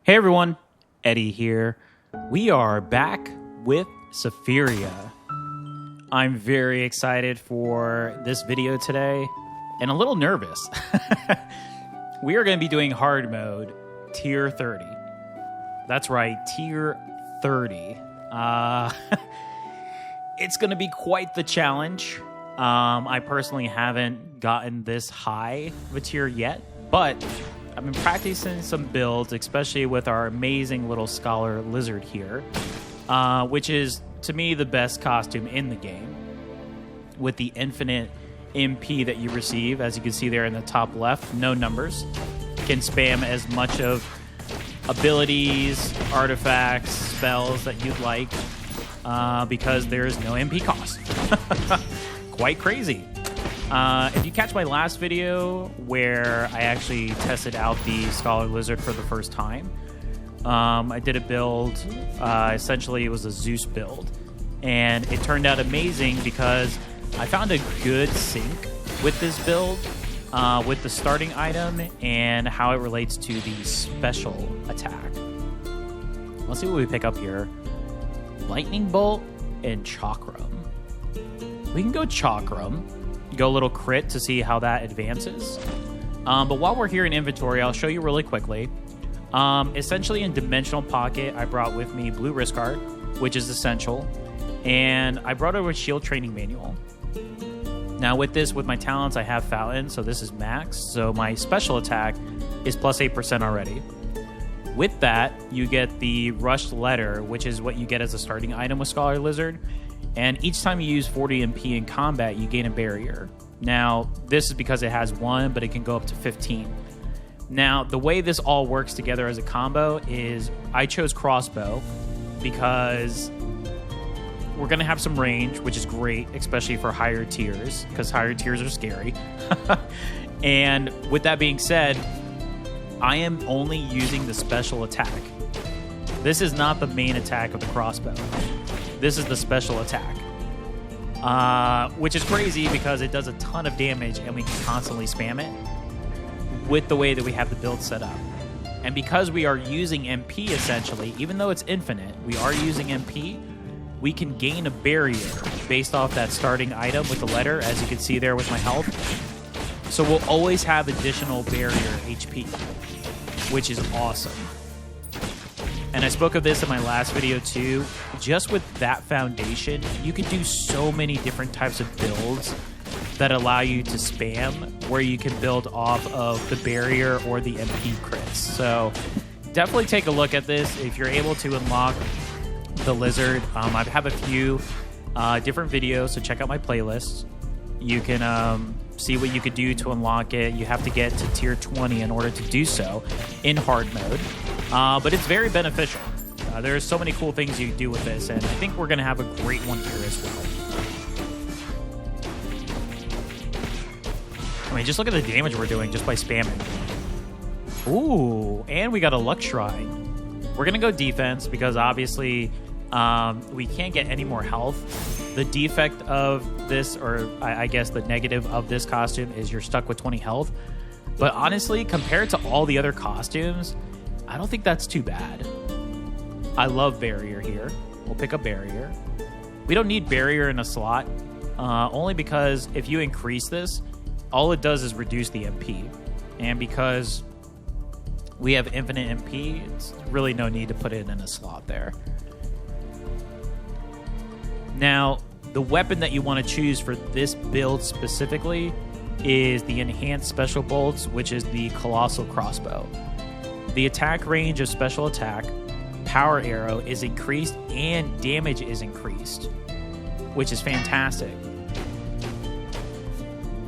Hey everyone, Eddie here. We are back with Sephiria. I'm very excited for this video today and a little nervous. We are going to be doing hard mode, tier 30. That's right, tier 30. It's going to be quite the challenge. I personally haven't gotten this high of a tier yet, but I've been practicing some builds, especially with our amazing little scholar lizard here, which is, to me, the best costume in the game. With the infinite MP that you receive, as you can see there in the top left, no numbers. Can spam as much of abilities, artifacts, spells that you'd like, because there's no MP cost. Quite crazy. If you catch my last video where I actually tested out the Scholar Lizard for the first time, I did a build, essentially it was a Zeus build, and it turned out amazing because I found a good sync with this build, with the starting item and how it relates to the special attack. Let's see what we pick up here. Lightning Bolt and Chakram. We can go Chakram. Go a little crit to see how that advances. But while we're here in inventory, I'll show you really quickly. Essentially in Dimensional Pocket, I brought with me Blue Wrist Guard, which is essential. And I brought over a Shield Training Manual. Now with this, with my talents, I have Fountain, so this is max. So my special attack is plus 8% already. With that, you get the Rushed Letter, which is what you get as a starting item with Scholar Lizard. And each time you use 40 MP in combat, you gain a barrier. Now, this is because it has 1, but it can go up to 15. Now, the way this all works together as a combo is I chose Crossbow because we're going to have some range, which is great, especially for higher tiers, because higher tiers are scary. And with that being said, I am only using the special attack. This is not the main attack of the Crossbow. This is the special attack, which is crazy because it does a ton of damage and we can constantly spam it with the way that we have the build set up. And because we are using MP essentially, even though it's infinite, we are using MP, we can gain a barrier based off that starting item with the letter, as you can see there with my health. So we'll always have additional barrier HP, which is awesome. And I spoke of this in my last video too. Just with that foundation, you can do so many different types of builds that allow you to spam, where you can build off of the barrier or the MP crits. So definitely take a look at this if you're able to unlock the lizard. I have a few different videos, so check out my playlists. You can see what you could do to unlock it. You have to get to tier 20 in order to do so in hard mode. But it's very beneficial. There's so many cool things you can do with this, and I think we're going to have a great one here as well. I mean, just look at the damage we're doing just by spamming. Ooh, and we got a Luck Shrine. We're going to go defense because obviously we can't get any more health. The defect of this, or I guess the negative of this costume, is you're stuck with 20 health. But honestly, compared to all the other costumes, I don't think that's too bad. I love barrier here. We'll pick up barrier. We don't need barrier in a slot, only because if you increase this, all it does is reduce the MP. And because we have infinite MP, it's really no need to put it in a slot there. Now, the weapon that you want to choose for this build specifically is the Enhanced Special Bolts, which is the Colossal Crossbow. The attack range of special attack, power arrow, is increased and damage is increased, which is fantastic.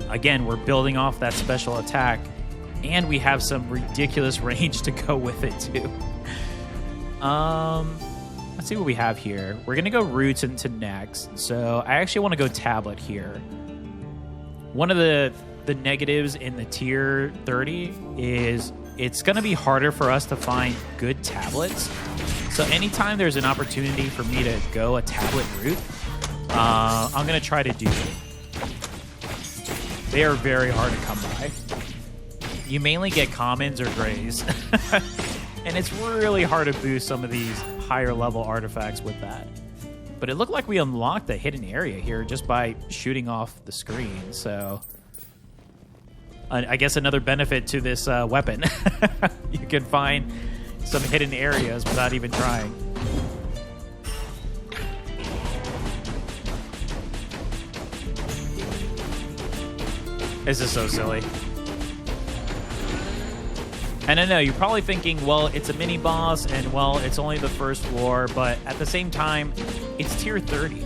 Again, we're building off that special attack, and we have some ridiculous range to go with it too. Let's see what we have here. We're gonna go roots into next, so I actually want to go tablet here. One of the negatives in the tier 30 is it's going to be harder for us to find good tablets. So anytime there's an opportunity for me to go a tablet route, I'm going to try to do it. They are very hard to come by. You mainly get commons or grays. And it's really hard to boost some of these higher level artifacts with that. But it looked like we unlocked a hidden area here just by shooting off the screen. So I guess another benefit to this weapon. You can find some hidden areas without even trying. This is so silly. And I know you're probably thinking, well, it's a mini boss, and well, it's only the first floor, but at the same time, it's tier 30.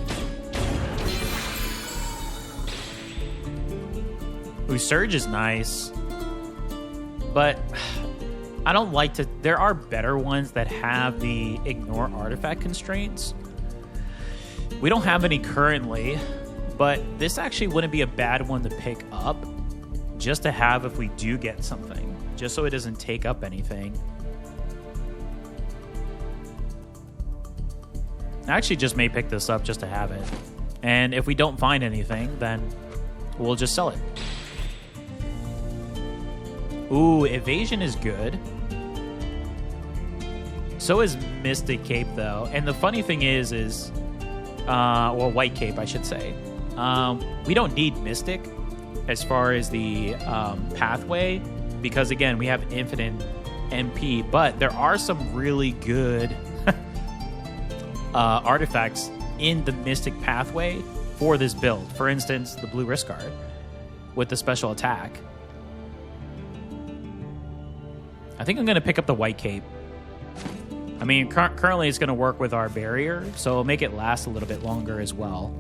Ooh, Surge is nice, but I don't like to. There are better ones that have the ignore artifact constraints. We don't have any currently, but this actually wouldn't be a bad one to pick up just to have if we do get something, just so it doesn't take up anything. I actually just may pick this up just to have it. And if we don't find anything, then we'll just sell it. Ooh, evasion is good. So is Mystic Cape, though. And the funny thing is well, White Cape, I should say. We don't need Mystic as far as the pathway, because, again, we have infinite MP. But there are some really good artifacts in the Mystic pathway for this build. For instance, the Blue Wrist Guard with the special attack. I think I'm going to pick up the White Cape. I mean, currently it's going to work with our barrier, so it'll make it last a little bit longer as well.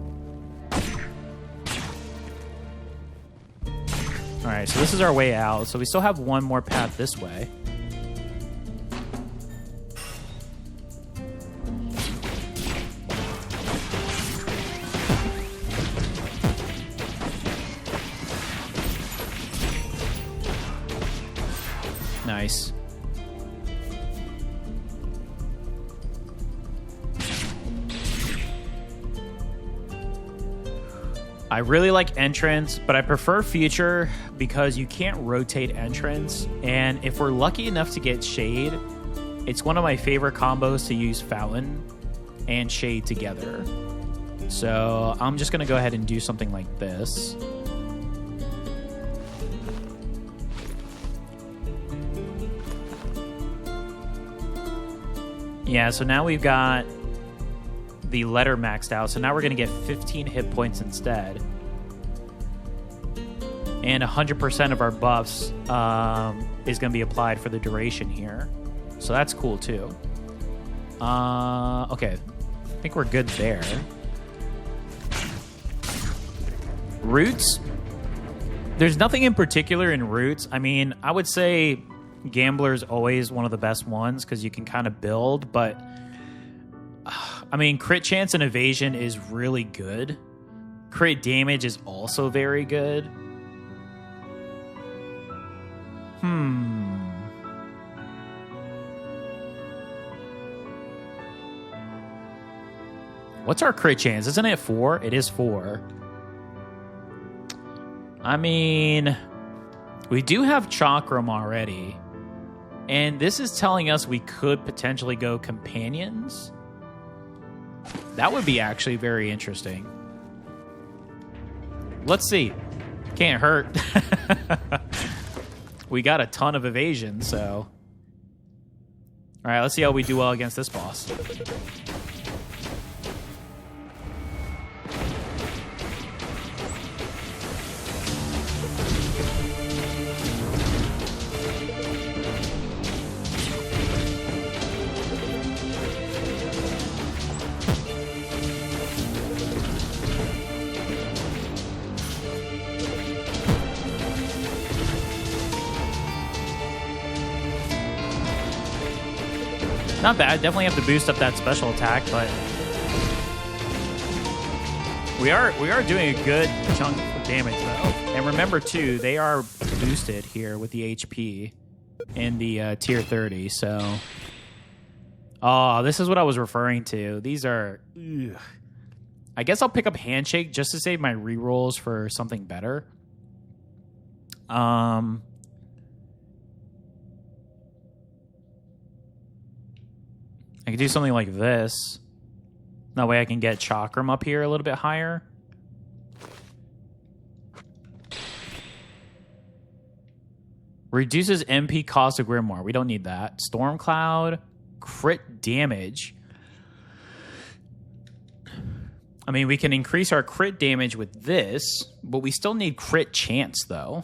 All right, so this is our way out. So we still have one more path this way. Nice. I really like entrance, but I prefer future because you can't rotate entrance. And if we're lucky enough to get shade, it's one of my favorite combos to use fountain and shade together. So I'm just going to go ahead and do something like this. Yeah, so now we've got the letter maxed out, so now we're going to get 15 hit points instead. And 100% of our buffs is going to be applied for the duration here. So that's cool too. Okay, I think we're good there. Roots? There's nothing in particular in roots. I mean, I would say Gambler's always one of the best ones because you can kind of build, but I mean, crit chance and evasion is really good. Crit damage is also very good. What's our crit chance? Isn't it 4? It is 4. I mean, we do have Chakram already. And this is telling us we could potentially go companions. That would be actually very interesting. Let's see. Can't hurt. We got a ton of evasion, so. All right, let's see how we do well against this boss. Not bad. Definitely have to boost up that special attack, but we are doing a good chunk of damage though. And remember too, they are boosted here with the HP in the tier 30. So, oh, this is what I was referring to. These are. Ugh. I guess I'll pick up Handshake just to save my rerolls for something better. I could do something like this. That way I can get Chakram up here a little bit higher. Reduces MP cost of Grimoire. We don't need that. Storm Cloud. Crit damage. I mean, we can increase our crit damage with this, but we still need crit chance, though.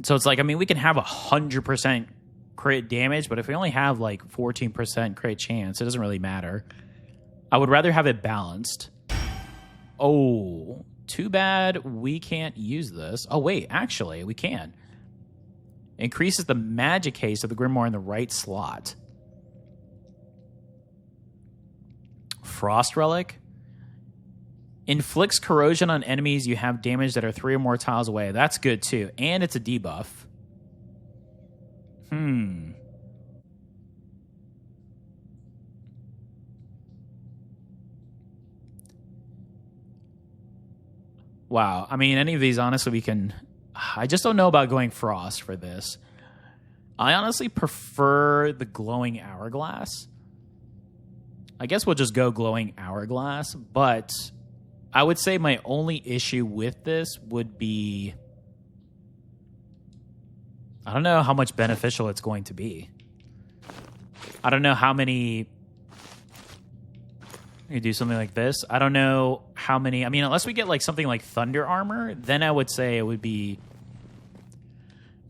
So it's like, I mean, we can have 100% crit damage, but if we only have like 14% crit chance, it doesn't really matter. I would rather have it balanced. Oh, too bad we can't use this. Oh, wait, actually, we can. Increases the magic haste of the Grimoire in the right slot. Frost Relic. Inflicts corrosion on enemies you have damage that are 3 or more tiles away. That's good, too. And it's a debuff. Wow. I mean, any of these, honestly, we can... I just don't know about going Frost for this. I honestly prefer the Glowing Hourglass. I guess we'll just go Glowing Hourglass, but I would say my only issue with this would be... I don't know how much beneficial it's going to be. I don't know how many... You do something like this. I don't know how many... I mean, unless we get like something like Thunder Armor, then I would say it would be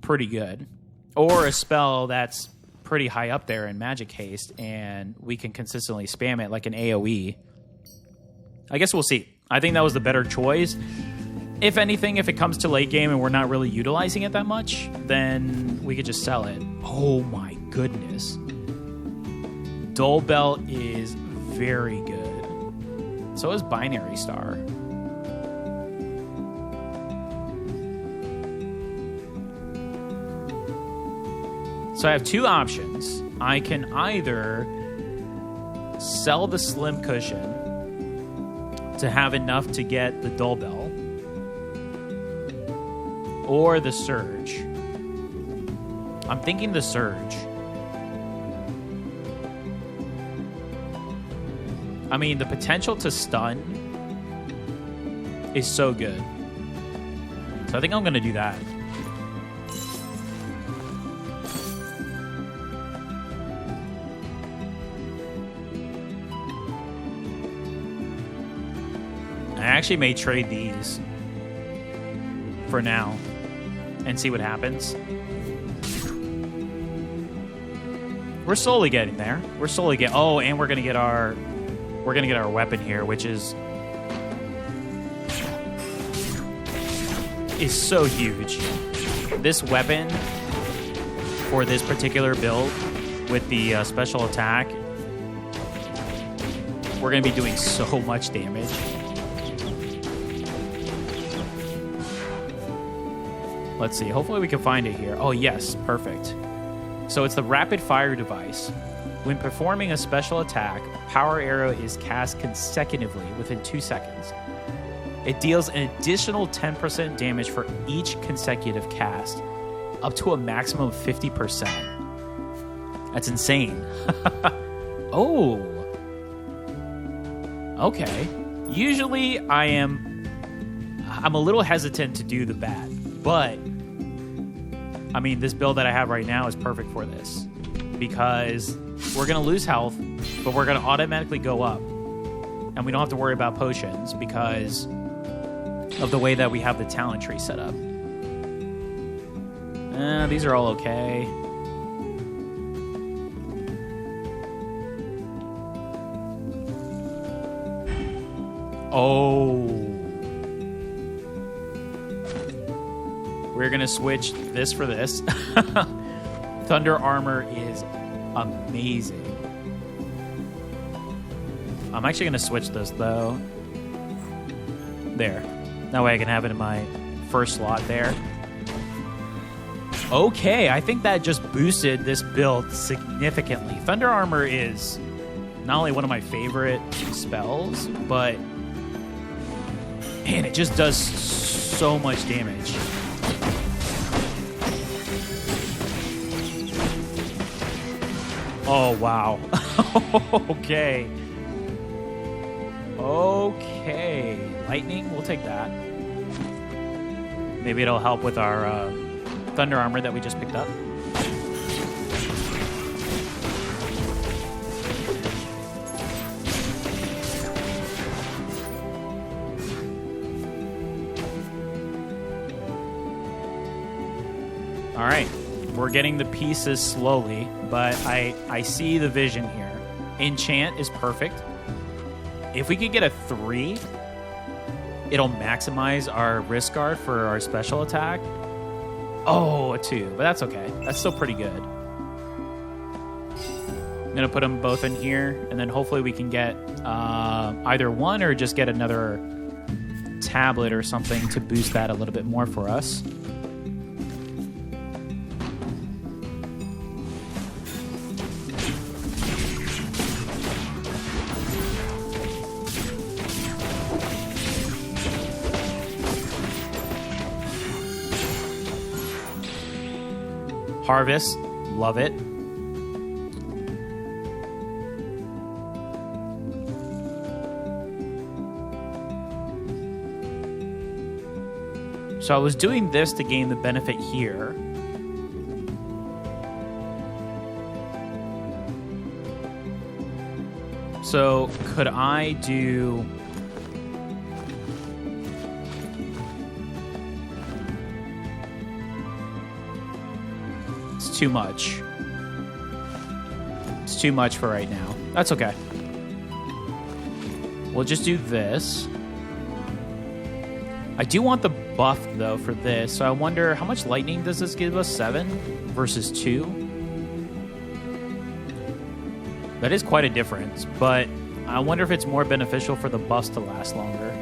pretty good. Or a spell that's pretty high up there in Magic Haste, and we can consistently spam it like an AoE. I guess we'll see. I think that was the better choice. If anything, if it comes to late game and we're not really utilizing it that much, then we could just sell it. Oh my goodness. Dull Belt is very good. So is Binary Star. So I have two options. I can either sell the Slim Cushion to have enough to get the Dull Bell, or the Surge. I'm thinking the Surge. I mean, the potential to stun is so good. So I think I'm going to do that. I actually may trade these for now and see what happens. We're slowly getting there. We're slowly getting... Oh, and we're going to get our weapon here, which is so huge. This weapon for this particular build with the special attack, we're going to be doing so much damage. Let's see. Hopefully we can find it here. Oh, yes. Perfect. So it's the rapid fire device. When performing a special attack, a power arrow is cast consecutively within 2 seconds. It deals an additional 10% damage for each consecutive cast, up to a maximum of 50%. That's insane. Oh. Okay. Usually I'm a little hesitant to do the bat, but I mean, this build that I have right now is perfect for this, because we're going to lose health, but we're going to automatically go up, and we don't have to worry about potions because of the way that we have the talent tree set up. These are all okay. Oh. We're going to switch this for this. Thunder Armor is amazing. I'm actually going to switch this, though. There. That way I can have it in my first slot there. Okay, I think that just boosted this build significantly. Thunder Armor is not only one of my favorite spells, but man, it just does so much damage. Oh, wow. Okay. Okay. Lightning, we'll take that. Maybe it'll help with our thunder armor that we just picked up. All right. We're getting the pieces slowly, but I see the vision here. Enchant is perfect. If we could get a 3, it'll maximize our risk guard for our special attack. Oh, a 2, but that's okay. That's still pretty good. I'm going to put them both in here, and then hopefully we can get either one or just get another tablet or something to boost that a little bit more for us. Harvest, love it. So I was doing this to gain the benefit here. So could I do... Too much. It's too much for right now. That's okay. We'll just do this. I do want the buff, though, for this. So I wonder, how much lightning does this give us? 7 versus 2? That is quite a difference, but I wonder if it's more beneficial for the buffs to last longer.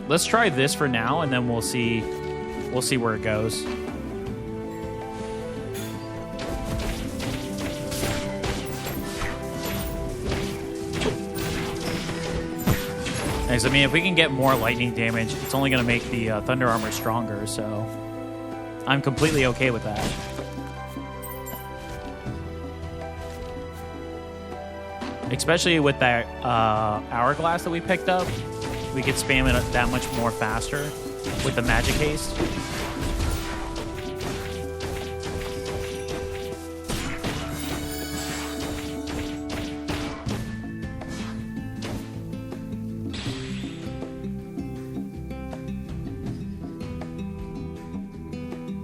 Let's try this for now, and then we'll see where it goes. Nice. I mean, if we can get more lightning damage, it's only going to make the thunder armor stronger, so I'm completely okay with that. Especially with that hourglass that we picked up. We could spam it that much more faster with the magic haste.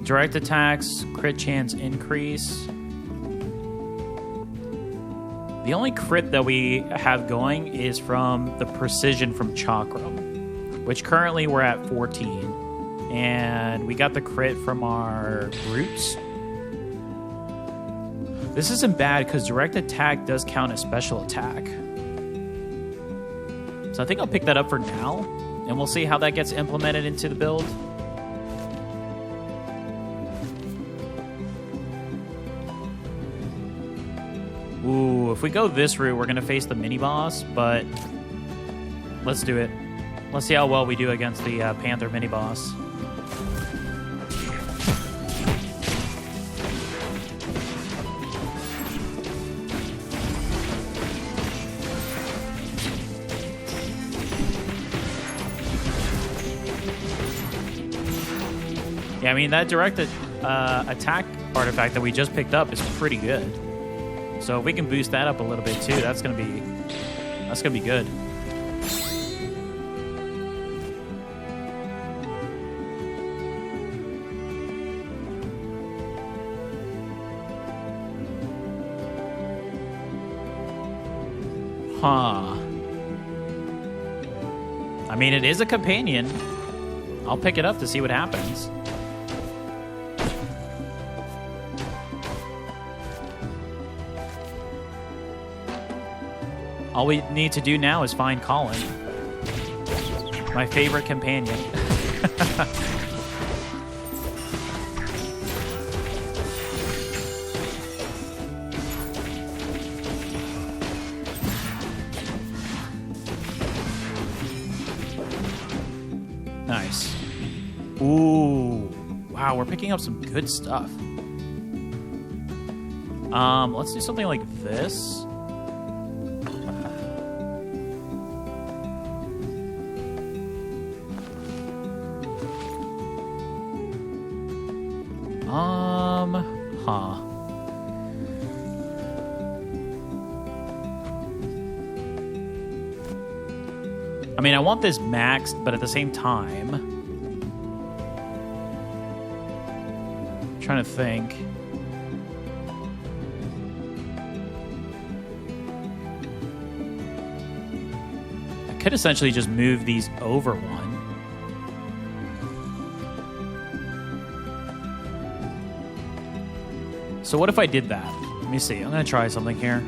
Direct attacks, crit chance increase. The only crit that we have going is from the precision from Chakram, which currently we're at 14. And we got the crit from our roots. This isn't bad because direct attack does count as special attack. So I think I'll pick that up for now, and we'll see how that gets implemented into the build. Ooh, if we go this route, we're going to face the mini-boss, but let's do it. Let's see how well we do against the Panther mini-boss. Yeah, I mean, that direct attack artifact that we just picked up is pretty good. So if we can boost that up a little bit too, that's gonna be good. Huh. I mean, it is a companion. I'll pick it up to see what happens. All we need to do now is find Colin, my favorite companion. Nice. Ooh. Wow, we're picking up some good stuff. Let's do something like this. Huh. I mean, I want this maxed, but at the same time, I'm trying to think. I could essentially just move these over one. So what if I did that? Let me see. I'm going to try something here.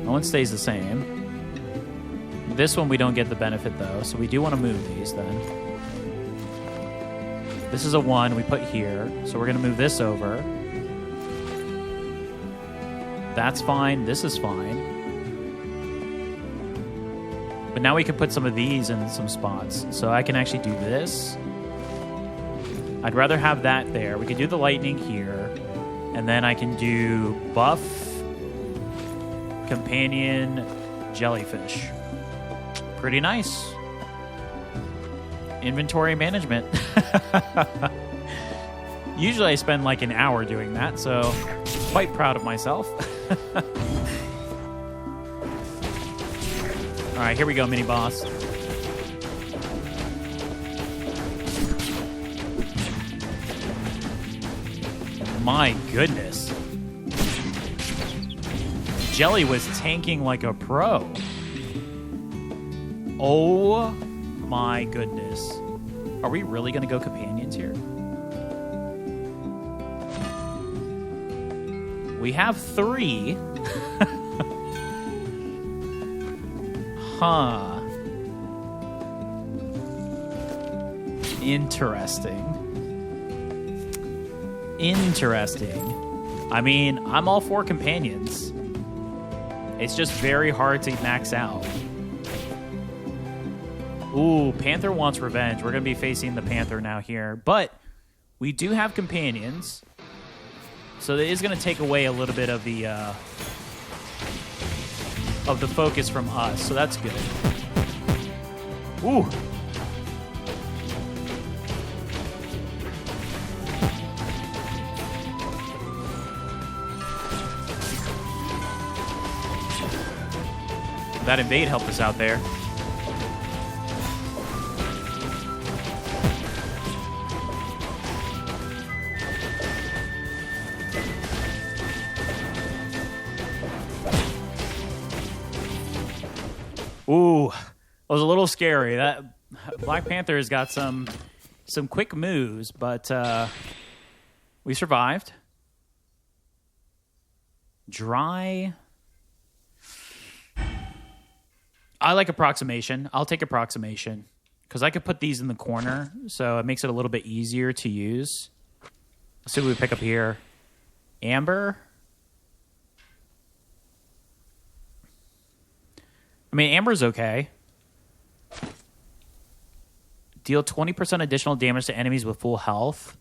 That one stays the same. This one we don't get the benefit, though, so we do want to move these, then. This is a 1 we put here, so we're going to move this over. That's fine. This is fine. But now we can put some of these in some spots. So I can actually do this. I'd rather have that there. We can do the lightning here. And then I can do buff, companion, jellyfish. Pretty nice. Inventory management. Usually I spend like an hour doing that, so quite proud of myself. All right, here we go, mini boss. My goodness. Jelly was tanking like a pro. Oh my goodness. Are we really going to go companions here? We have 3. Huh. Interesting. I mean, I'm all for companions. It's just very hard to max out. Ooh, Panther wants revenge. We're going to be facing the Panther now here. But we do have companions. So it is going to take away a little bit of the focus from us. So that's good. Ooh. That invade helped us out there. Ooh, that was a little scary. That Black Panther's got some quick moves, but we survived. Dry. I like approximation. I'll take approximation because I could put these in the corner, so it makes it a little bit easier to use. Let's see what we pick up here. Amber. I mean, Amber's okay. Deal 20% additional damage to enemies with full health.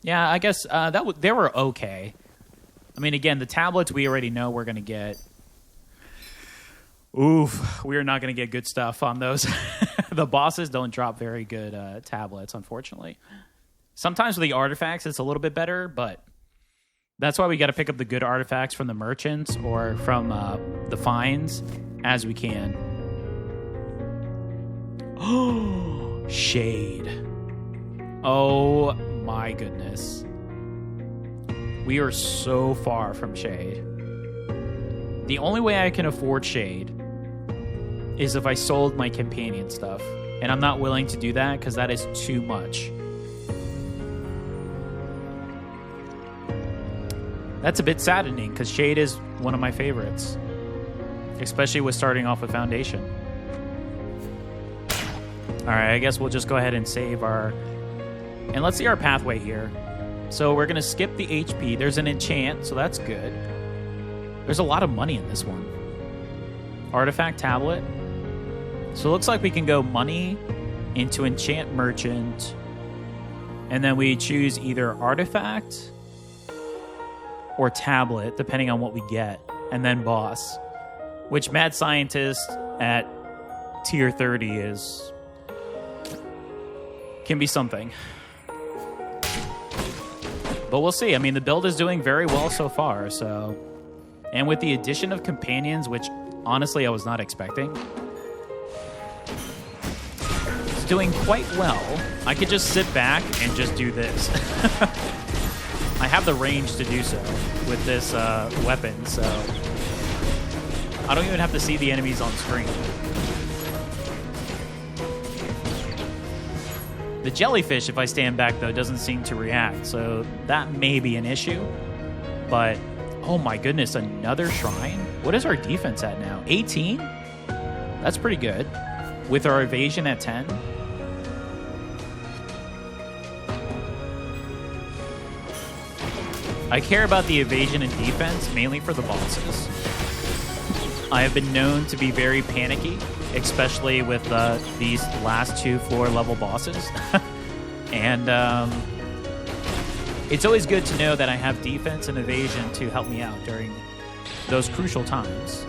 Yeah, I guess they were okay. I mean, again, the tablets we already know we're going to get. Oof, we are not going to get good stuff on those. The bosses don't drop very good tablets, unfortunately. Sometimes with the artifacts, it's a little bit better, but that's why we got to pick up the good artifacts from the merchants or from the finds as we can. Oh, shade. Oh my goodness. We are so far from shade. The only way I can afford shade is if I sold my companion stuff. And I'm not willing to do that because that is too much. That's a bit saddening because shade is one of my favorites. Especially with starting off with Foundation. Alright, I guess we'll just go ahead and save our... And let's see our pathway here. So we're going to skip the HP. There's an enchant, so that's good. There's a lot of money in this one. Artifact tablet. So it looks like we can go money into enchant merchant, and then we choose either artifact or tablet, depending on what we get, and then boss, which mad scientist at tier 30 can be something. But we'll see. I mean, the build is doing very well so far, so... And with the addition of companions, which honestly I was not expecting, it's doing quite well. I could just sit back and just do this. I have the range to do so with this weapon, so I don't even have to see the enemies on screen. The jellyfish, if I stand back, though, doesn't seem to react, so that may be an issue. But, oh my goodness, another shrine? What is our defense at now? 18? That's pretty good. With our evasion at 10. I care about the evasion and defense, mainly for the bosses. I have been known to be very panicky, especially with these last 2 floor level bosses. And it's always good to know that I have defense and evasion to help me out during those crucial times.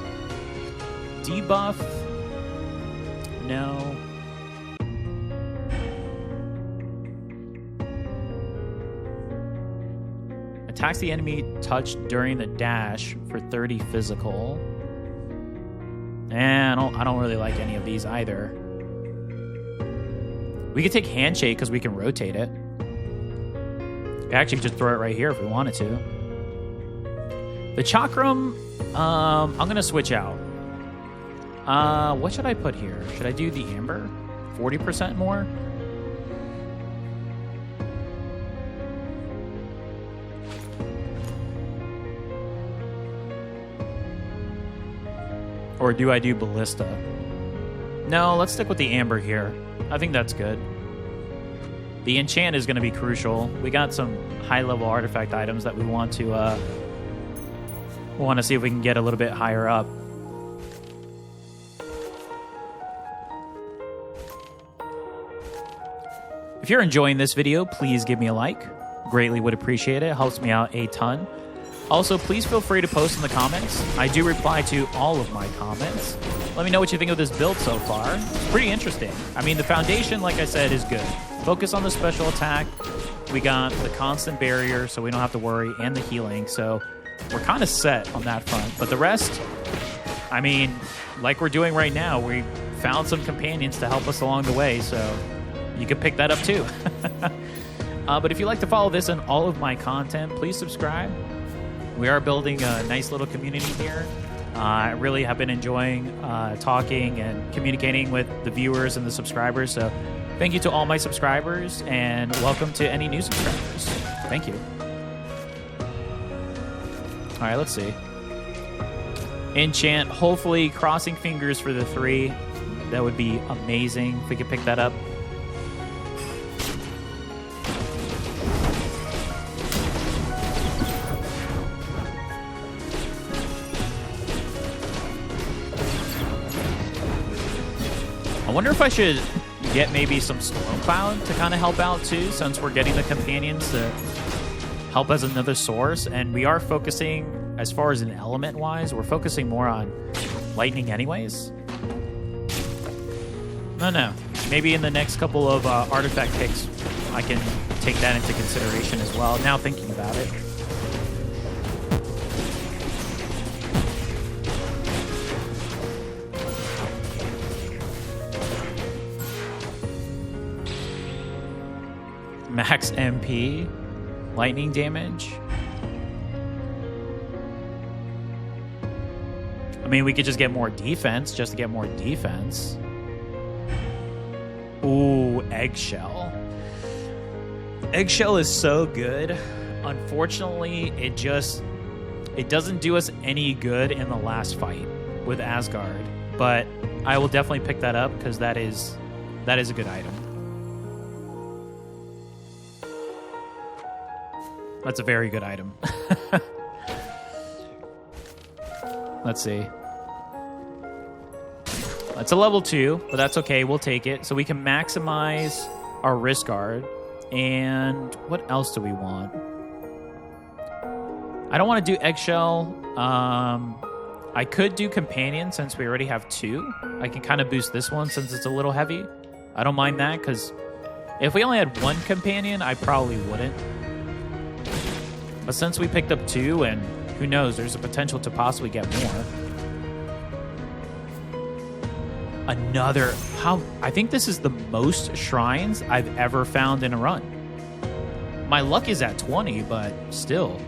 Debuff? No. Attacks the enemy touched during the dash for 30 physical. And I don't really like any of these either. We could take Handshake because we can rotate it. We actually could just throw it right here if we wanted to. The Chakram, I'm going to switch out. What should I put here? Should I do the Amber? 40% more? Or do I do Ballista? No, let's stick with the Amber here. I think that's good. The enchant is going to be crucial. We got some high-level artifact items that we want to see if we can get a little bit higher up. If you're enjoying this video, please give me a like. Greatly would appreciate it. It helps me out a ton. Also, please feel free to post in the comments. I do reply to all of my comments. Let me know what you think of this build so far. It's pretty interesting. I mean, the foundation, like I said, is good. Focus on the special attack. We got the constant barrier, so we don't have to worry, and the healing. So we're kind of set on that front. But the rest, I mean, like we're doing right now, we found some companions to help us along the way, so you can pick that up too. But if you'd like to follow this and all of my content, please subscribe. We are building a nice little community here. I really have been enjoying talking and communicating with the viewers and the subscribers. So thank you to all my subscribers, and welcome to any new subscribers. Thank you. All right, let's see. Enchant, hopefully crossing fingers for the 3. That would be amazing if we could pick that up. I wonder if I should get maybe some Storm Cloud to kind of help out too, since we're getting the companions to help as another source. And we are focusing, as far as an element wise, we're focusing more on lightning anyways. No. Maybe in the next couple of artifact picks, I can take that into consideration as well, now thinking about it. Max MP, lightning damage. I mean, we could just get more defense, just to get more defense. Ooh, Eggshell. Eggshell is so good. Unfortunately, it doesn't do us any good in the last fight with Asgard. But I will definitely pick that up because that is a good item. That's a very good item. Let's see. It's a level 2, but that's okay. We'll take it. So we can maximize our wrist guard. And what else do we want? I don't want to do eggshell. I could do companion since we already have 2. I can kind of boost this one since it's a little heavy. I don't mind that because if we only had 1 companion, I probably wouldn't. But since we picked up 2, and who knows, there's a potential to possibly get more. Another, I think this is the most shrines I've ever found in a run. My luck is at 20, but still.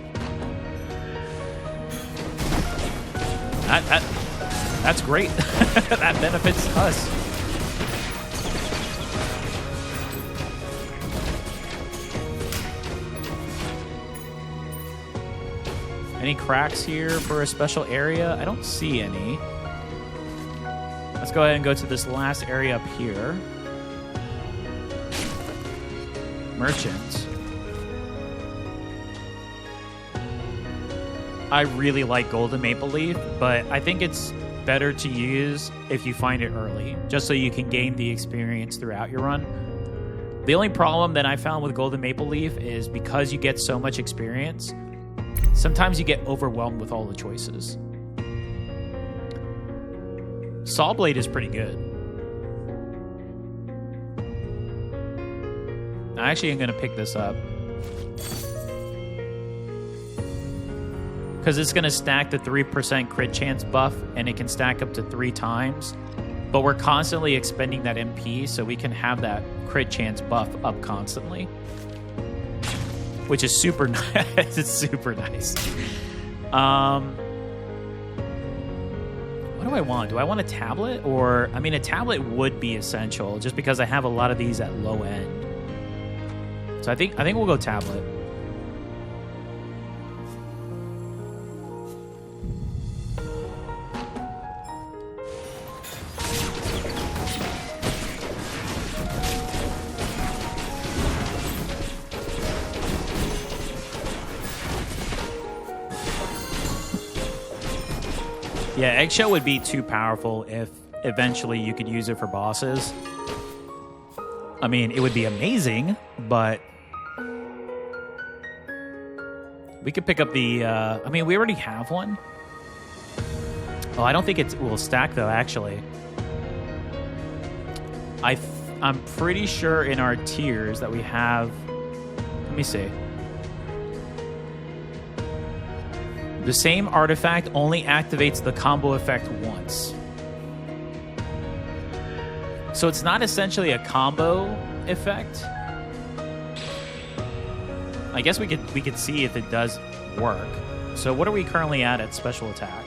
That's great. That benefits us. Any cracks here for a special area? I don't see any. Let's go ahead and go to this last area up here. Merchants. I really like Golden Maple Leaf, but I think it's better to use if you find it early, just so you can gain the experience throughout your run. The only problem that I found with Golden Maple Leaf is because you get so much experience, sometimes you get overwhelmed with all the choices. Saw Blade is pretty good. I actually am going to pick this up. Because it's going to stack the 3% crit chance buff, and it can stack up to 3 times. But we're constantly expending that MP, so we can have that crit chance buff up constantly. Which is super nice. It's super nice. What do I want? Do I want a tablet? Or, I mean, a tablet would be essential, just because I have a lot of these at low end. So I think we'll go tablet. Yeah, Eggshell would be too powerful if eventually you could use it for bosses. I mean, it would be amazing, but we could pick up the... I mean, we already have one. Oh, I don't think it will stack, though, actually. I'm pretty sure in our tiers that we have... Let me see. The same artifact only activates the combo effect once. So it's not essentially a combo effect. I guess we could see if it does work. So what are we currently at special attack?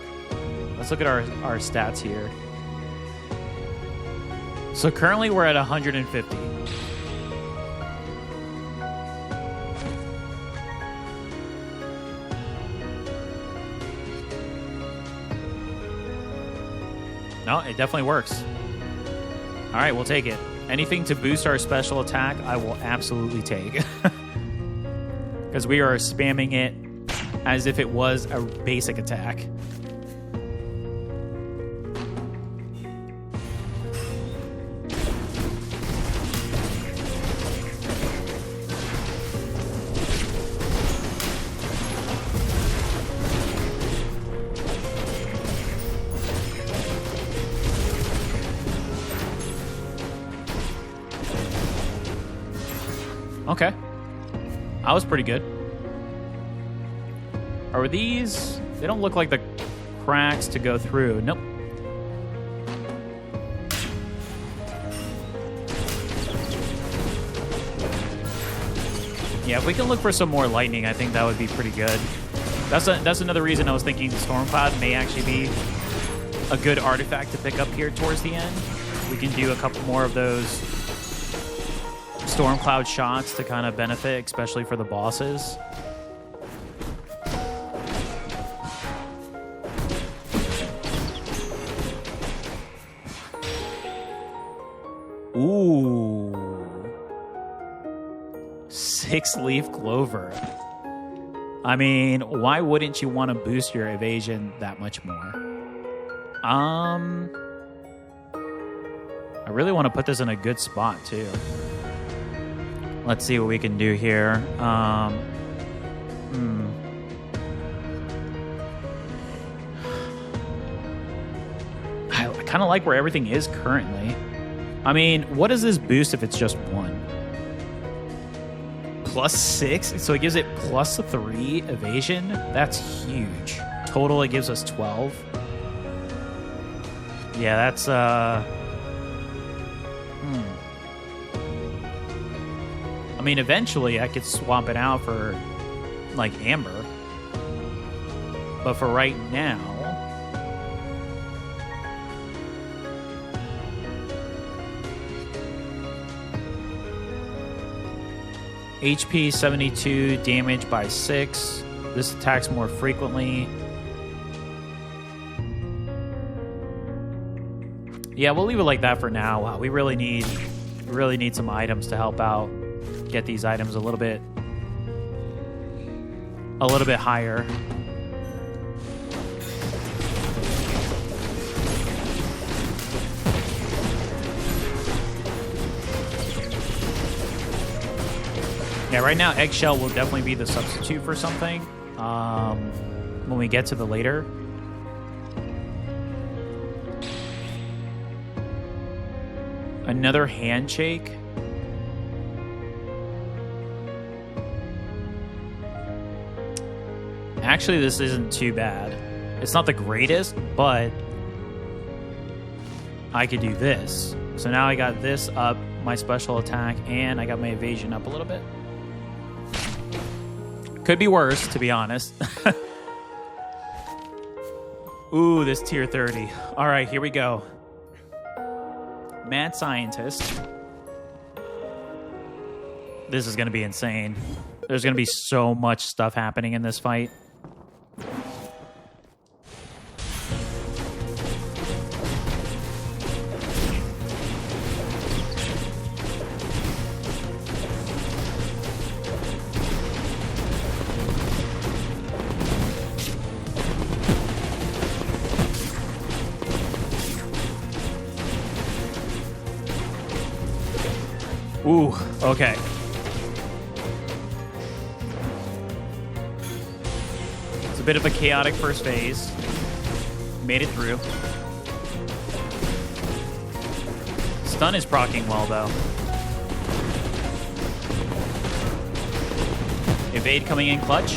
Let's look at our stats here. So currently we're at 150. No, it definitely works. All right, we'll take it. Anything to boost our special attack, I will absolutely take. Because we are spamming it as if it was a basic attack. Okay. That was pretty good. Are these... They don't look like the cracks to go through. Nope. Yeah, if we can look for some more lightning, I think that would be pretty good. That's another reason I was thinking Stormcloud may actually be a good artifact to pick up here towards the end. We can do a couple more of those Stormcloud shots to kind of benefit, especially for the bosses. Ooh. 6-leaf clover. I mean, why wouldn't you want to boost your evasion that much more? I really want to put this in a good spot, too. Let's see what we can do here. I kind of like where everything is currently. I mean, what does this boost if it's just 1? +6? So it gives it +3 evasion? That's huge. Total, it gives us 12. Yeah, that's, I mean, eventually I could swap it out for, like, amber. But for right now... HP 72, damage by 6. This attacks more frequently. Yeah, we'll leave it like that for now. Wow, we really need some items to help out. Get these items a little bit higher. Yeah, right now eggshell will definitely be the substitute for something when we get to the later. Another handshake. Actually, this isn't too bad. It's not the greatest, but I could do this. So now I got this up, my special attack, and I got my evasion up a little bit. Could be worse, to be honest. Ooh, this tier 30. All right, here we go. Mad Scientist. This is going to be insane. There's going to be so much stuff happening in this fight. Ooh, okay. It's a bit of a chaotic first phase. Made it through. Stun is proccing well, though. Evade coming in clutch.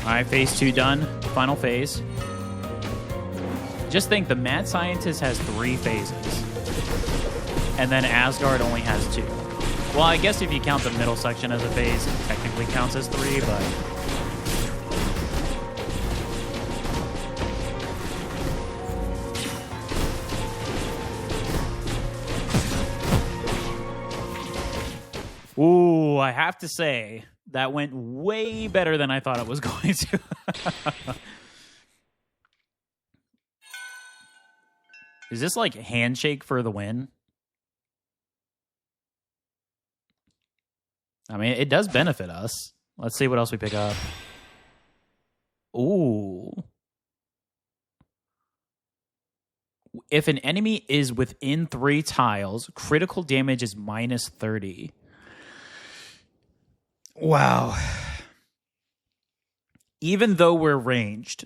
All right, phase 2 done. Final phase. Just think, the Mad Scientist has 3 phases. And then Asgard only has 2. Well, I guess if you count the middle section as a phase, it technically counts as 3, but... Ooh, I have to say... that went way better than I thought it was going to. Is this like handshake for the win? I mean, it does benefit us. Let's see what else we pick up. Ooh. If an enemy is within 3 tiles, critical damage is -30. Wow. Even though we're ranged,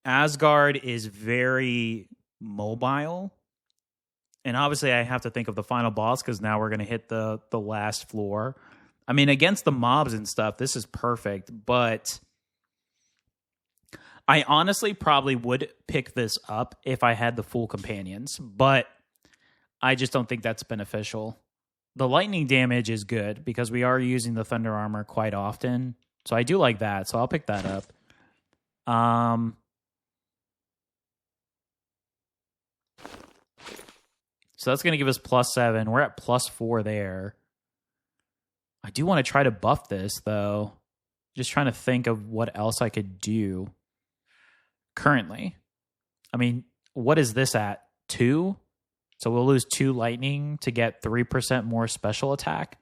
Asgard is very mobile. And obviously I have to think of the final boss because now we're going to hit the last floor. I mean, against the mobs and stuff, this is perfect. But I honestly probably would pick this up if I had the full companions. But I just don't think that's beneficial. The lightning damage is good because we are using the thunder armor quite often. So I do like that. So I'll pick that up. So that's going to give us +7. We're at +4 there. I do want to try to buff this, though. Just trying to think of what else I could do currently. I mean, what is this at? 2? So we'll lose 2 lightning to get 3% more special attack.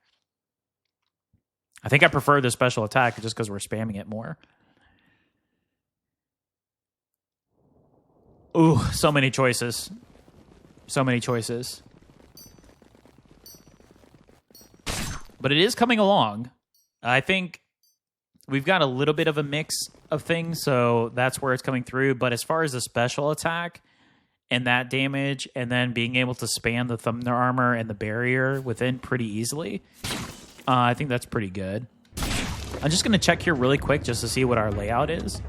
I think I prefer the special attack just because we're spamming it more. Ooh, so many choices. So many choices. But it is coming along. I think we've got a little bit of a mix of things, so that's where it's coming through. But as far as the special attack and that damage, and then being able to span the thunder armor and the barrier within pretty easily, I think that's pretty good. I'm just going to check here really quick just to see what our layout is.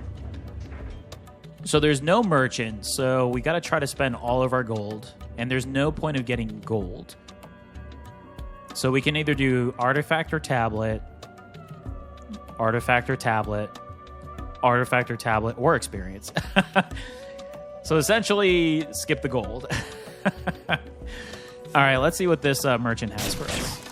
So there's no merchant, so we got to try to spend all of our gold, and there's no point of getting gold. So we can either do artifact or tablet, artifact or tablet, artifact or tablet, or experience. So essentially, skip the gold. All right, let's see what this merchant has for us.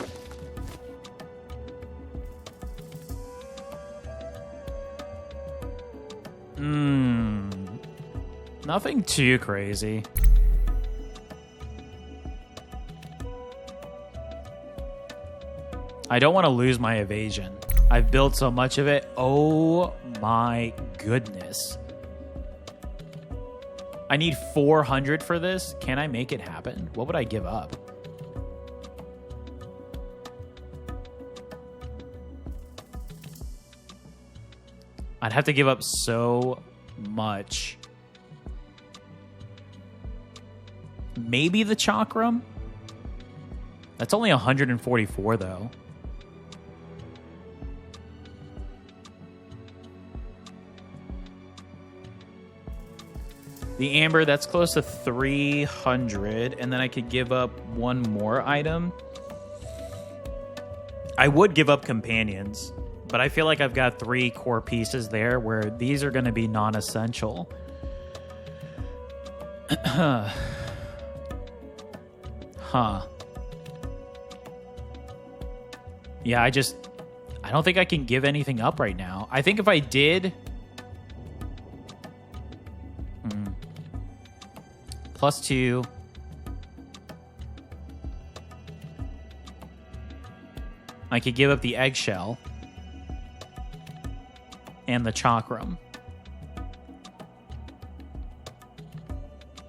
Nothing too crazy. I don't want to lose my evasion. I've built so much of it. Oh my goodness. I need 400 for this. Can I make it happen? What would I give up? I'd have to give up so much. Maybe the chakram? That's only 144 though. The amber, that's close to 300, and then I could give up one more item. I would give up companions, but I feel like I've got 3 core pieces there where these are going to be non-essential. Huh. Yeah, I don't think I can give anything up right now. I think if I did... +2. I could give up the eggshell and the chakram.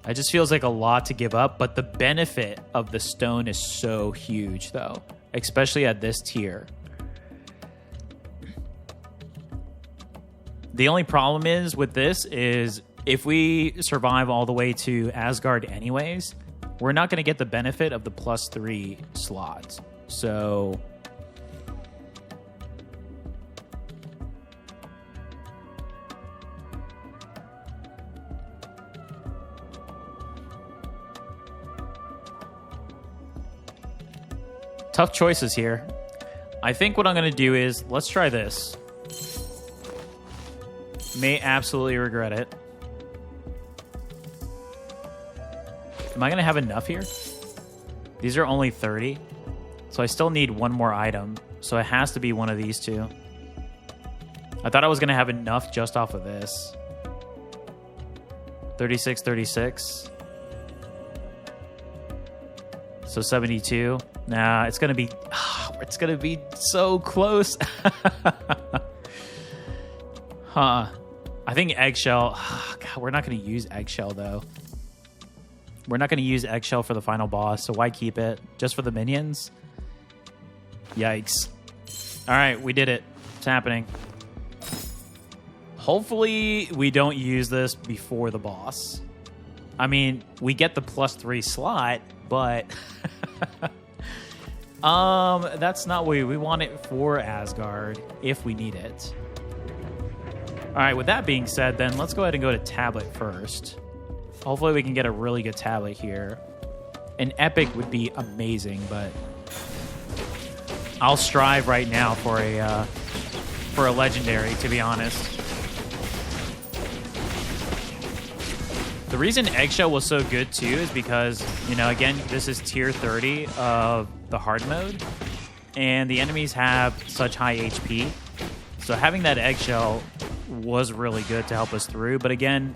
It just feels like a lot to give up, but the benefit of the stone is so huge, though, especially at this tier. The only problem is with this is if we survive all the way to Asgard anyways, we're not going to get the benefit of the +3 slots. So tough choices here. I think what I'm going to do is, let's try this. May absolutely regret it. Am I going to have enough here? These are only 30. So I still need one more item. So it has to be one of these two. I thought I was going to have enough just off of this. 36, 36. So 72. Nah, it's going to be so close. Huh. I think eggshell. God, we're not going to use eggshell though. We're not going to use eggshell for the final boss, so why keep it? Just for the minions? Yikes. All right, we did it. It's happening. Hopefully, we don't use this before the boss. I mean, we get the +3 slot, but... that's not what we want it for Asgard, if we need it. All right, with that being said, then let's go ahead and go to tablet first. Hopefully we can get a really good tablet here. An epic would be amazing, but I'll strive right now for a legendary, to be honest. The reason eggshell was so good too is because, you know, again, this is tier 30 of the hard mode, and the enemies have such high HP. So having that eggshell was really good to help us through, but again,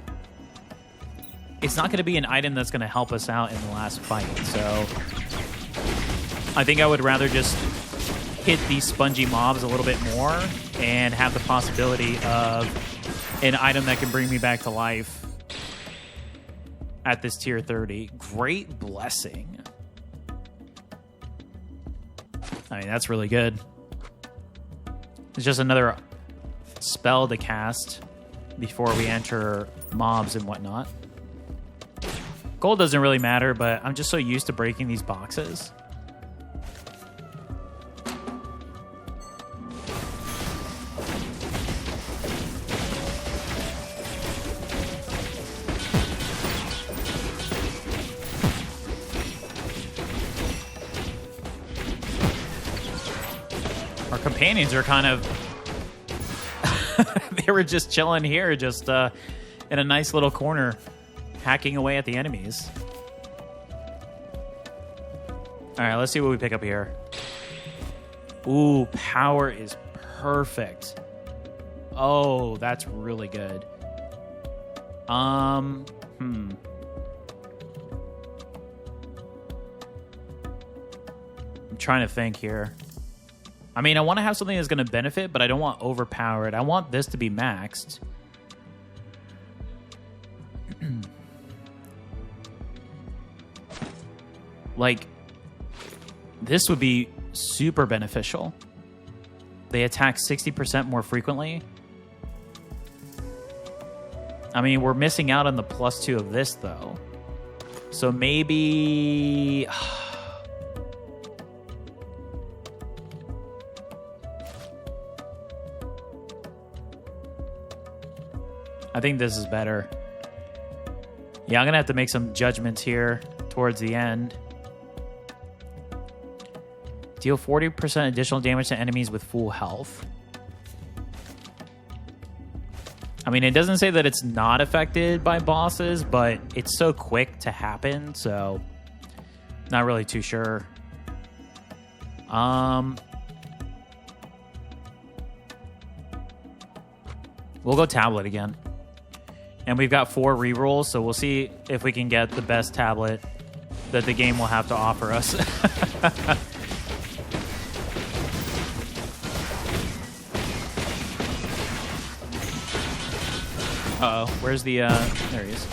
it's not going to be an item that's going to help us out in the last fight. So I think I would rather just hit these spongy mobs a little bit more and have the possibility of an item that can bring me back to life at this tier 30. Great Blessing. I mean, that's really good. It's just another spell to cast before we enter mobs and whatnot. Gold doesn't really matter, but I'm just so used to breaking these boxes. Our companions are kind of... they were just chilling here, just in a nice little corner, hacking away at the enemies. All right, let's see what we pick up here. Ooh, power is perfect. Oh, that's really good. I'm trying to think here. I mean, I want to have something that's going to benefit, but I don't want overpowered. I want this to be maxed. Like, this would be super beneficial. They attack 60% more frequently. I mean, we're missing out on the +2 of this, though. So maybe... I think this is better. Yeah, I'm going to have to make some judgments here towards the end. Deal 40% additional damage to enemies with full health. I mean, it doesn't say that it's not affected by bosses, but it's so quick to happen, so not really too sure. We'll go tablet again. And we've got 4 rerolls, so we'll see if we can get the best tablet that the game will have to offer us. Uh-oh, where's the, there he is.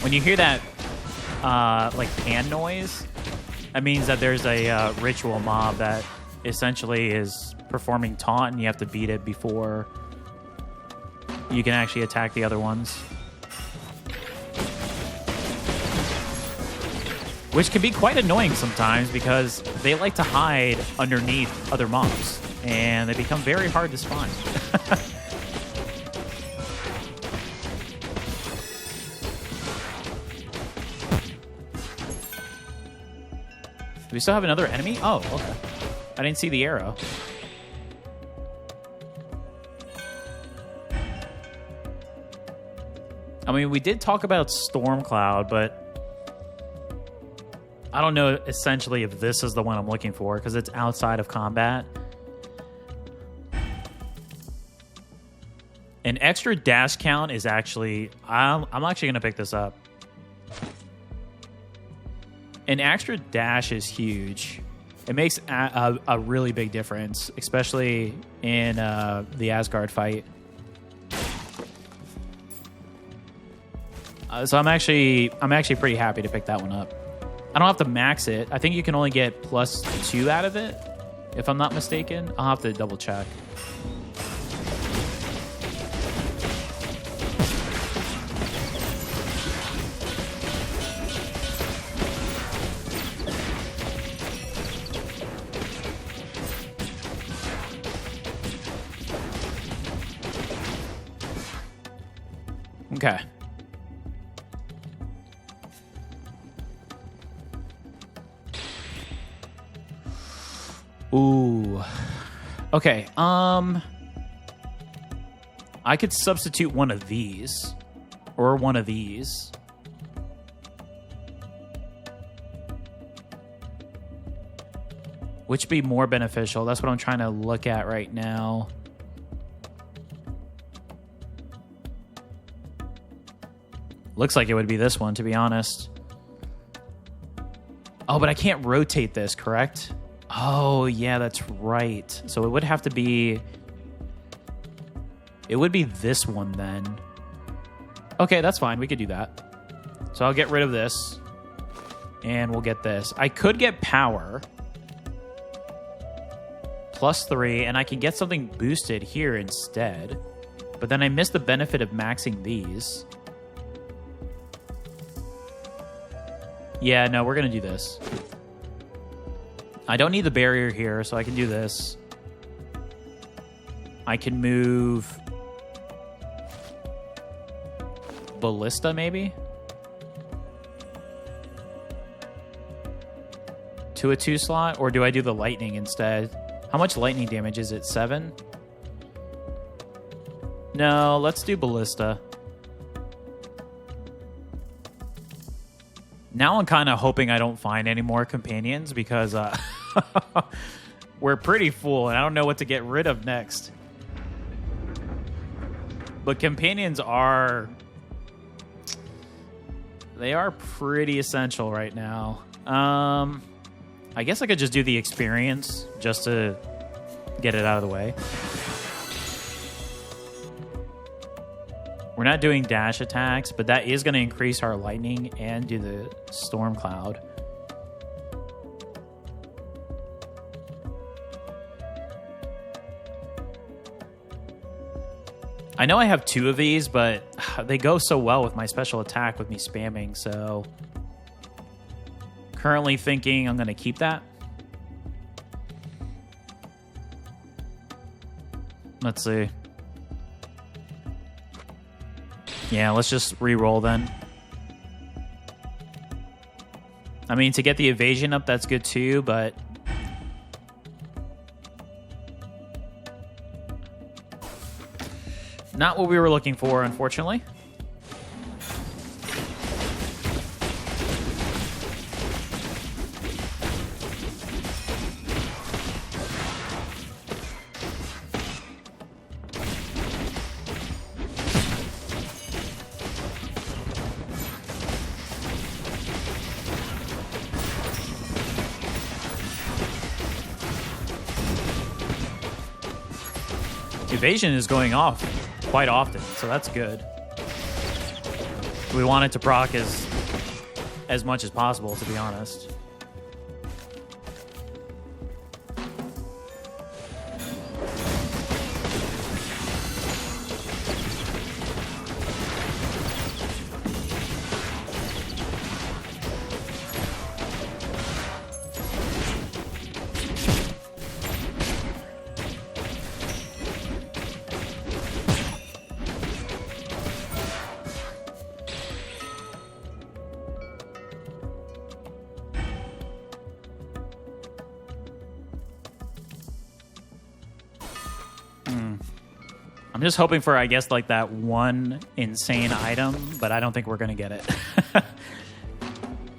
When you hear that, like, pan noise, that means that there's a ritual mob that essentially is performing taunt, and you have to beat it before you can actually attack the other ones. Which can be quite annoying sometimes because they like to hide underneath other mobs, and they become very hard to spawn. Do we still have another enemy? Oh, okay. I didn't see the arrow. I mean, we did talk about Stormcloud, but I don't know essentially if this is the one I'm looking for because it's outside of combat. An extra dash count is actually... I'm actually going to pick this up. An extra dash is huge. It makes a really big difference, especially in the Asgard fight. So I'm actually pretty happy to pick that one up. I don't have to max it. I think you can only get +2 out of it, if I'm not mistaken. I'll have to double check. Okay. Ooh. Okay, I could substitute one of these. Or one of these. Which would be more beneficial? That's what I'm trying to look at right now. Looks like it would be this one, to be honest. Oh, but I can't rotate this, correct? Oh, yeah, that's right. So it would have to be... It would be this one then. Okay, that's fine. We could do that. So I'll get rid of this. And we'll get this. I could get power. +3. And I can get something boosted here instead. But then I miss the benefit of maxing these. Yeah, no, we're going to do this. I don't need the barrier here, so I can do this. I can move... Ballista, maybe? To a 2 slot? Or do I do the lightning instead? How much lightning damage is it? 7? No, let's do Ballista. Now I'm kind of hoping I don't find any more companions because we're pretty full and I don't know what to get rid of next. But companions are... They are pretty essential right now. I guess I could just do the experience just to get it out of the way. We're not doing dash attacks, but that is going to increase our lightning and do the storm cloud. I know I have 2 of these, but they go so well with my special attack with me spamming, so... Currently thinking I'm going to keep that. Let's see. Yeah, let's just re-roll then. I mean, to get the evasion up, that's good too, but... Not what we were looking for, unfortunately. Evasion is going off quite often, so that's good. We want it to proc as much as possible, to be honest. I'm just hoping for, I guess, like that one insane item, but I don't think we're going to get it.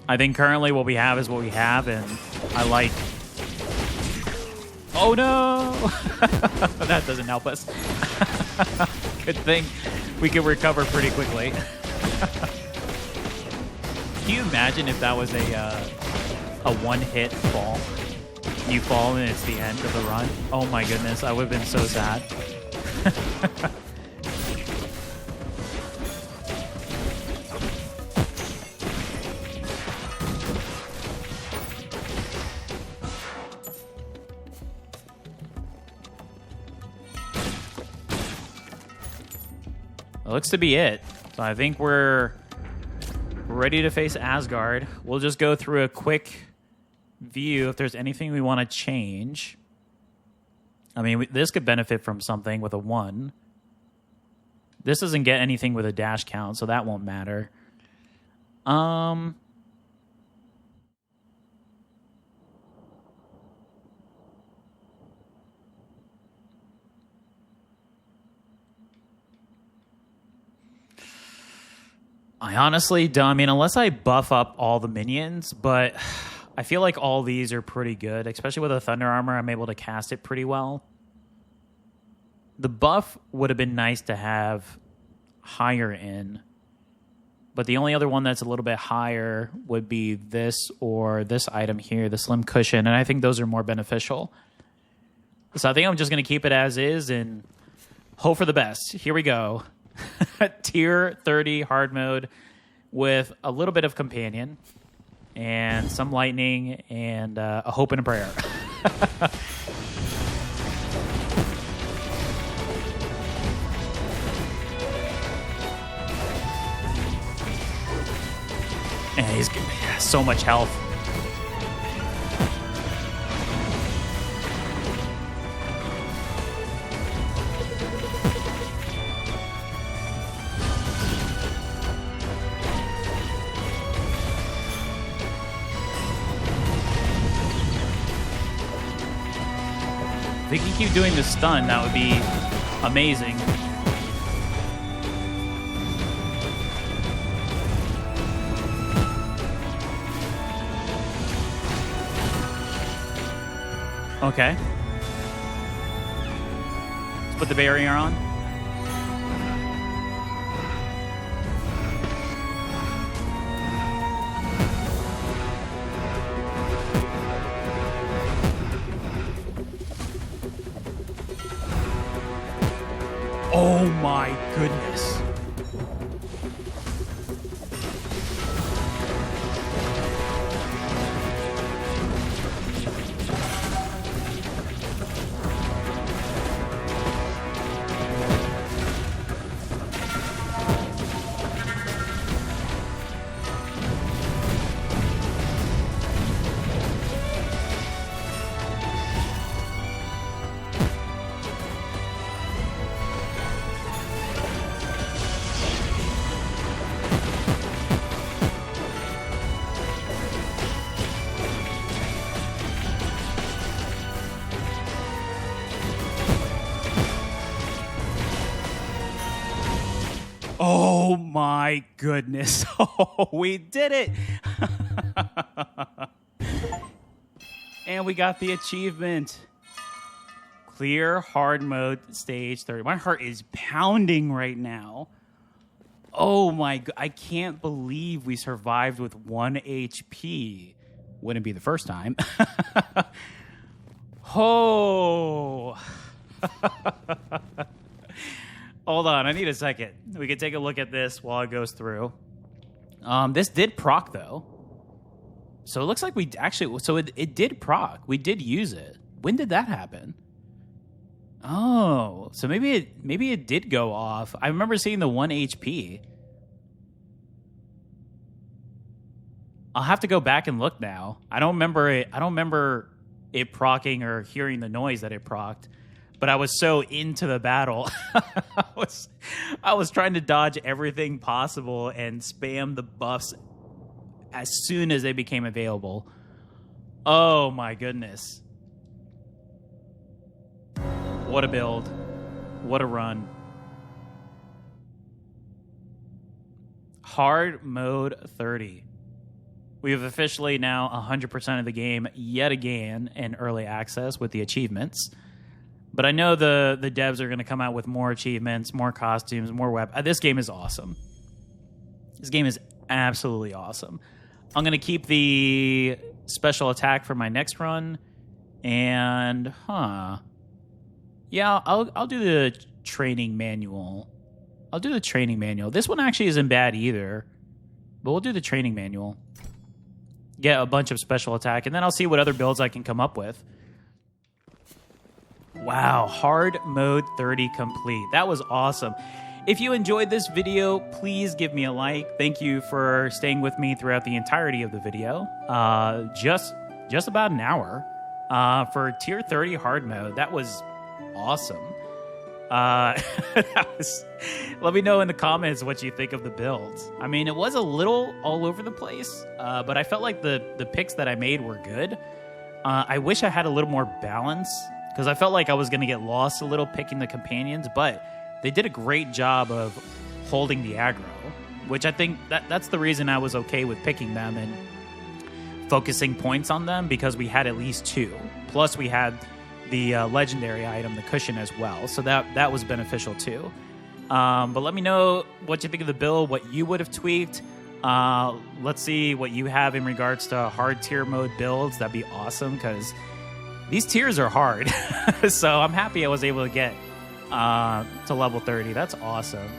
I think currently what we have is what we have, and I like... Oh, no! That doesn't help us. Good thing we can recover pretty quickly. Can you imagine if that was a one-hit fall? You fall and it's the end of the run? Oh my goodness, I would have been so sad. It looks to be it. So I think we're ready to face Asgard. We'll just go through a quick view if there's anything we want to change. I mean, this could benefit from something with a 1. This doesn't get anything with a dash count, so that won't matter. I honestly don't. I mean, unless I buff up all the minions, but I feel like all these are pretty good, especially with a Thunder Armor. I'm able to cast it pretty well. The buff would have been nice to have higher in. But the only other one that's a little bit higher would be this or this item here, the slim cushion, and I think those are more beneficial. So I think I'm just going to keep it as is and hope for the best. Here we go. Tier 30 hard mode with a little bit of companion and some lightning and a hope and a prayer. And he's giving me so much health. If we can keep doing the stun, that would be amazing. Okay. Let's put the barrier on. Oh my goodness. Oh my goodness. Oh, we did it. And we got the achievement. Clear hard mode stage 30. My heart is pounding right now. Oh my god. I can't believe we survived with 1 HP. Wouldn't be the first time. Oh. Hold on, I need a second. We can take a look at this while it goes through. This did proc, though. So it looks like we actually... So it did proc. We did use it. When did that happen? Oh, so maybe it did go off. I remember seeing the 1 HP. I'll have to go back and look now. I don't remember it procking or hearing the noise that it procced. But I was so into the battle. I was trying to dodge everything possible and spam the buffs as soon as they became available. Oh my goodness. What a build. What a run. Hard mode 30. We have officially now 100% of the game yet again in early access with the achievements. But I know the devs are going to come out with more achievements, more costumes, more weapons. This game is awesome. This game is absolutely awesome. I'm going to keep the special attack for my next run. And, yeah, I'll do the training manual. I'll do the training manual. This one actually isn't bad either. But we'll do the training manual. Get a bunch of special attack. And then I'll see what other builds I can come up with. Wow, hard mode 30 complete. That was awesome. If you enjoyed this video, please give me a like. Thank you for staying with me throughout the entirety of the video. Just about an hour for tier 30 hard mode. That was awesome. Let me know in the comments what you think of the builds. I mean, it was a little all over the place, but I felt like the picks that I made were good. I wish I had a little more balance, because I felt like I was going to get lost a little picking the companions, but they did a great job of holding the aggro, which I think that's the reason I was okay with picking them and focusing points on them, because we had at least 2. Plus, we had the legendary item, the cushion, as well, so that was beneficial too. But let me know what you think of the build, what you would have tweaked. Let's see what you have in regards to hard tier mode builds. That'd be awesome because these tiers are hard. So I'm happy I was able to get to level 30. That's awesome.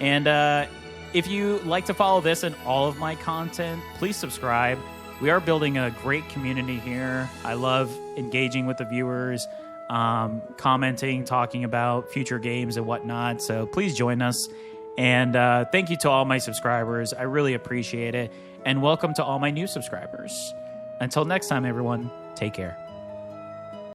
And if you like to follow this and all of my content, please subscribe. We are building a great community here. I love engaging with the viewers, commenting, talking about future games and whatnot. So please join us. And thank you to all my subscribers. I really appreciate it. And welcome to all my new subscribers. Until next time, everyone, take care.